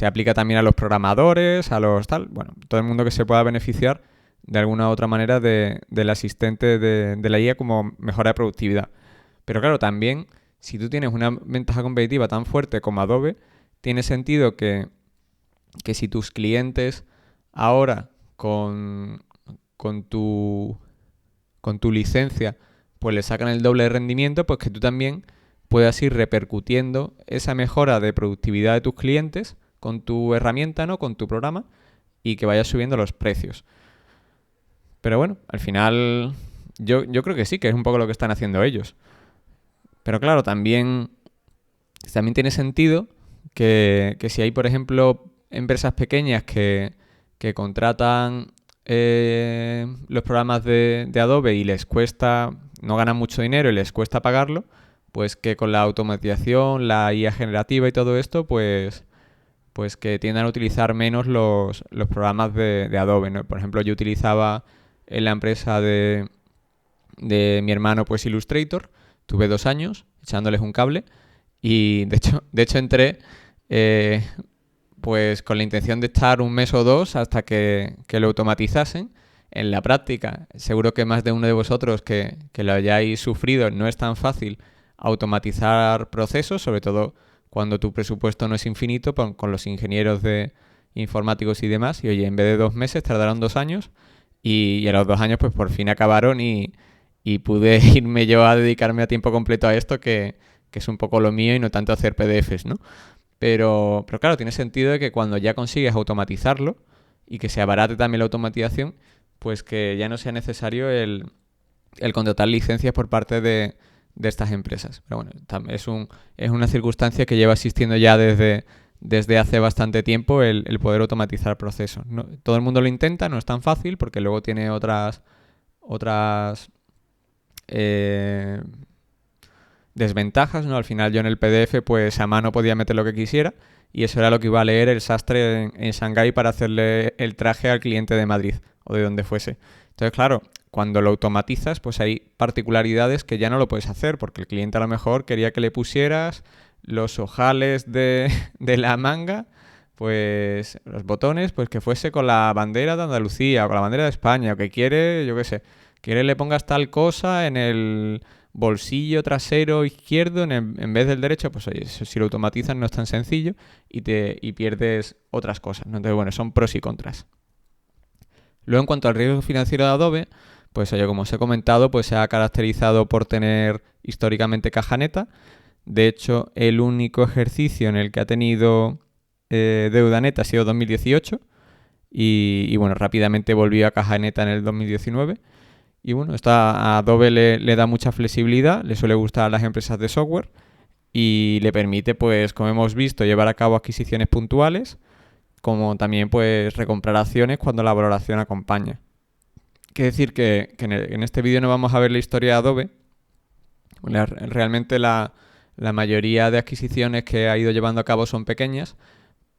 aplica también a los programadores, a los tal, bueno, todo el mundo que se pueda beneficiar de alguna u otra manera del asistente de la IA como mejora de productividad. Pero claro, también, si tú tienes una ventaja competitiva tan fuerte como Adobe, tiene sentido que si tus clientes ahora con con tu licencia pues le sacan el doble de rendimiento, pues que tú también puedas ir repercutiendo esa mejora de productividad de tus clientes con tu herramienta, ¿no? Con tu programa, y que vayas subiendo los precios. Pero bueno, al final yo creo que sí, que es un poco lo que están haciendo ellos. Pero claro, también tiene sentido que si hay, por ejemplo, empresas pequeñas que contratan los programas de Adobe y les cuesta, no ganan mucho dinero y les cuesta pagarlo, pues que con la automatización, la IA generativa y todo esto, pues que tiendan a utilizar menos los programas de Adobe, ¿no? Por ejemplo, yo utilizaba en la empresa de mi hermano pues Illustrator, tuve 2 años echándoles un cable y de hecho entré pues con la intención de estar 1 mes o 2 hasta que lo automatizasen. En la práctica, seguro que más de uno de vosotros que lo hayáis sufrido, no es tan fácil automatizar procesos, sobre todo cuando tu presupuesto no es infinito, con los ingenieros de informáticos y demás. Y oye, en vez de 2 meses tardaron 2 años y a los 2 años pues por fin acabaron y pude irme yo a dedicarme a tiempo completo a esto, que es un poco lo mío y no tanto hacer PDFs, ¿no? Pero claro, tiene sentido de que cuando ya consigues automatizarlo y que se abarate también la automatización, pues que ya no sea necesario el contratar licencias por parte de estas empresas. Pero bueno, es una circunstancia que lleva existiendo ya desde hace bastante tiempo el poder automatizar procesos. No, todo el mundo lo intenta, no es tan fácil porque luego tiene otras desventajas, ¿no? Al final yo en el PDF pues a mano podía meter lo que quisiera y eso era lo que iba a leer el sastre en Shanghái para hacerle el traje al cliente de Madrid o de donde fuese. Entonces, claro, cuando lo automatizas pues hay particularidades que ya no lo puedes hacer porque el cliente a lo mejor quería que le pusieras los ojales de la manga, pues los botones, pues que fuese con la bandera de Andalucía o con la bandera de España, o que quiere, yo qué sé, quiere le pongas tal cosa en el bolsillo trasero izquierdo en vez del derecho, pues oye, si lo automatizas no es tan sencillo y pierdes otras cosas, ¿no? Entonces, bueno, son pros y contras. Luego, en cuanto al riesgo financiero de Adobe, pues oye, como os he comentado, pues se ha caracterizado por tener históricamente caja neta. De hecho, el único ejercicio en el que ha tenido deuda neta ha sido 2018 y bueno, rápidamente volvió a caja neta en el 2019. Y bueno, a Adobe le da mucha flexibilidad, le suele gustar a las empresas de software y le permite, pues como hemos visto, llevar a cabo adquisiciones puntuales, como también pues recomprar acciones cuando la valoración acompaña. Quiere decir que en este vídeo no vamos a ver la historia de Adobe. Realmente la mayoría de adquisiciones que ha ido llevando a cabo son pequeñas,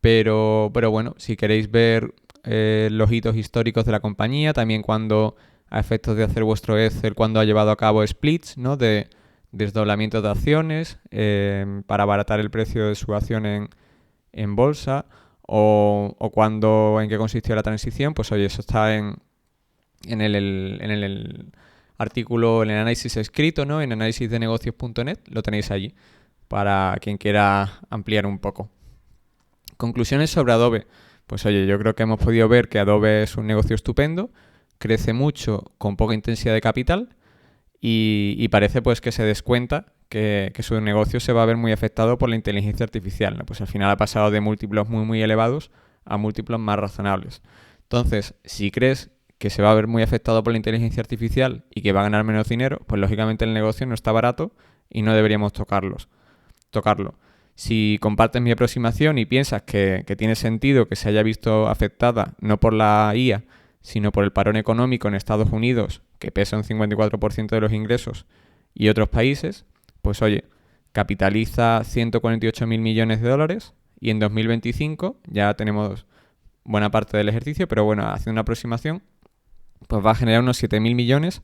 pero bueno, si queréis ver los hitos históricos de la compañía, también cuando a efectos de hacer vuestro Excel, cuando ha llevado a cabo splits, ¿no? De desdoblamiento de acciones para abaratar el precio de su acción en bolsa, o en qué consistió la transición, pues oye, eso está en el artículo, en el análisis escrito, ¿no? En analisisdenegocios.net, lo tenéis allí para quien quiera ampliar un poco. Conclusiones sobre Adobe. Pues oye, yo creo que hemos podido ver que Adobe es un negocio estupendo, crece mucho con poca intensidad de capital y parece pues que se descuenta que su negocio se va a ver muy afectado por la inteligencia artificial, ¿no? Pues al final ha pasado de múltiplos muy muy elevados a múltiplos más razonables. Entonces, si crees que se va a ver muy afectado por la inteligencia artificial y que va a ganar menos dinero, pues lógicamente el negocio no está barato y no deberíamos tocarlo. Si compartes mi aproximación y piensas que tiene sentido que se haya visto afectada no por la IA, sino por el parón económico en Estados Unidos, que pesa un 54% de los ingresos, y otros países, pues oye, capitaliza 148.000 millones de dólares y en 2025, ya tenemos buena parte del ejercicio, pero bueno, haciendo una aproximación, pues va a generar unos 7.000 millones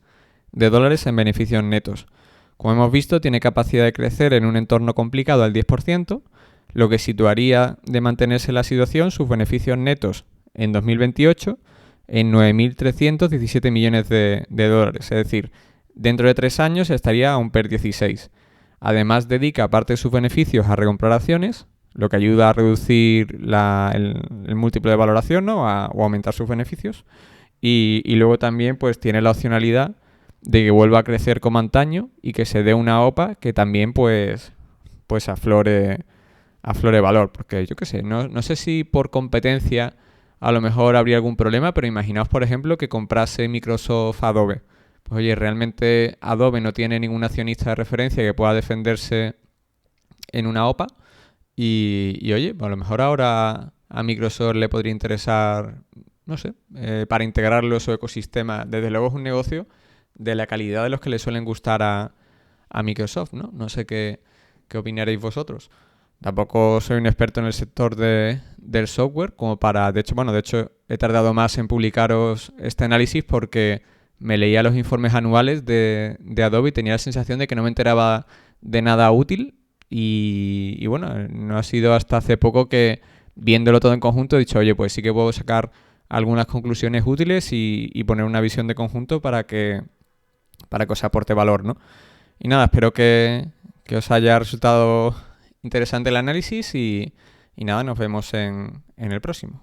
de dólares en beneficios netos. Como hemos visto, tiene capacidad de crecer en un entorno complicado al 10%, lo que situaría de mantenerse la situación sus beneficios netos en 2028 en 9.317 millones de dólares. Es decir, dentro de 3 años estaría a un PER 16. Además, dedica parte de sus beneficios a recomprar acciones, lo que ayuda a reducir el múltiplo de valoración, ¿no? O aumentar sus beneficios. Y luego también pues tiene la opcionalidad de que vuelva a crecer como antaño y que se dé una OPA que también pues aflore valor. Porque yo qué sé, no sé si por competencia a lo mejor habría algún problema, pero imaginaos, por ejemplo, que comprase Microsoft Adobe. Pues oye, realmente Adobe no tiene ningún accionista de referencia que pueda defenderse en una OPA. Y oye, a lo mejor ahora a Microsoft le podría interesar, no sé, para integrarlo en su ecosistema. Desde luego es un negocio de la calidad de los que le suelen gustar a Microsoft, ¿no? No sé qué opinaréis vosotros. Tampoco soy un experto en el sector del software, como para, de hecho he tardado más en publicaros este análisis porque me leía los informes anuales de Adobe y tenía la sensación de que no me enteraba de nada útil y bueno, no ha sido hasta hace poco que viéndolo todo en conjunto he dicho, oye, pues sí que puedo sacar algunas conclusiones útiles y poner una visión de conjunto para que os aporte valor, ¿no? Y nada, espero que os haya resultado interesante el análisis y nada, nos vemos en el próximo.